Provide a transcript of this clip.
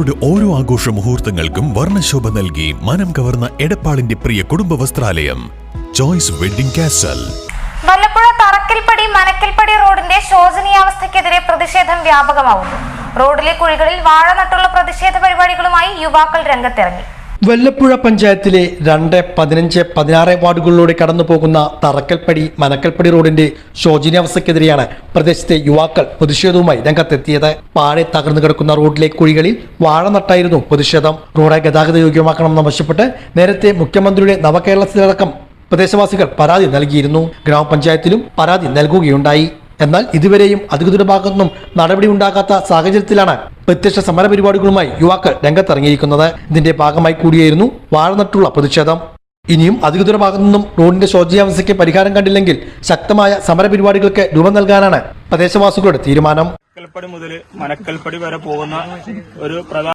നിങ്ങളുടെ ഓരോ ആഘോഷ മുഹൂർത്തങ്ങൾക്കും വർണ്ണശോഭ നൽകി മനം കവർന്ന എടപ്പാളിന്റെ പ്രിയ കുടുംബ വസ്ത്രാലയം choice wedding castle. Vallappuzha തറക്കൽപ്പടി Manakkalppadi റോഡിന്റെ ശോചനീയാവസ്ഥയ്ക്കെതിരെ പ്രതിഷേധം വ്യാപകമാവുന്നു. റോഡിലെ കുഴികളിൽ വാഴ നട്ടുള്ള പ്രതിഷേധ പരിപാടികളുമായി യുവാക്കൾ രംഗത്തിറങ്ങി. വല്ലപ്പുഴ പഞ്ചായത്തിലെ 2, 15, 16 വാർഡുകളിലൂടെ കടന്നുപോകുന്ന തറക്കൽപ്പടി മനക്കൽപ്പടി റോഡിന്റെ ശോചനീയാവസ്ഥയ്ക്കെതിരെയാണ് പ്രദേശത്തെ യുവാക്കൾ പ്രതിഷേധവുമായി രംഗത്തെത്തിയത്. പാടെ തകർന്നു കിടക്കുന്ന റോഡിലെ കുഴികളിൽ വാഴ നട്ടായിരുന്നു പ്രതിഷേധം. റോഡ് ഗതാഗത യോഗ്യമാക്കണമെന്ന് ആവശ്യപ്പെട്ട് നേരത്തെ മുഖ്യമന്ത്രിയുടെ നവകേരളത്തിലടക്കം പ്രദേശവാസികൾ പരാതി നൽകിയിരുന്നു. ഗ്രാമപഞ്ചായത്തിലും പരാതി നൽകുകയുണ്ടായി. എന്നാൽ ഇതുവരെയും അധികൃതരുടെ ഭാഗത്തുനിന്നും നടപടി ഉണ്ടാകാത്ത സാഹചര്യത്തിലാണ് പ്രത്യക്ഷ സമര പരിപാടികളുമായി യുവാക്കൾ രംഗത്തിറങ്ങിയിരിക്കുന്നത്. ഇതിന്റെ ഭാഗമായി കൂടിയായിരുന്നു വാഴ നട്ടുള്ള പ്രതിഷേധം. ഇനിയും അധികൃതരുടെ ഭാഗത്തുനിന്നും റോഡിന്റെ ശോചനീയാവസ്ഥയ്ക്ക് പരിഹാരം കണ്ടില്ലെങ്കിൽ ശക്തമായ സമര പരിപാടികൾക്ക് രൂപം നൽകാനാണ് പ്രദേശവാസികളുടെ തീരുമാനം. മനക്കൽപ്പടി മുതൽ മനക്കൽപ്പടി വരെ പോകുന്ന ഒരു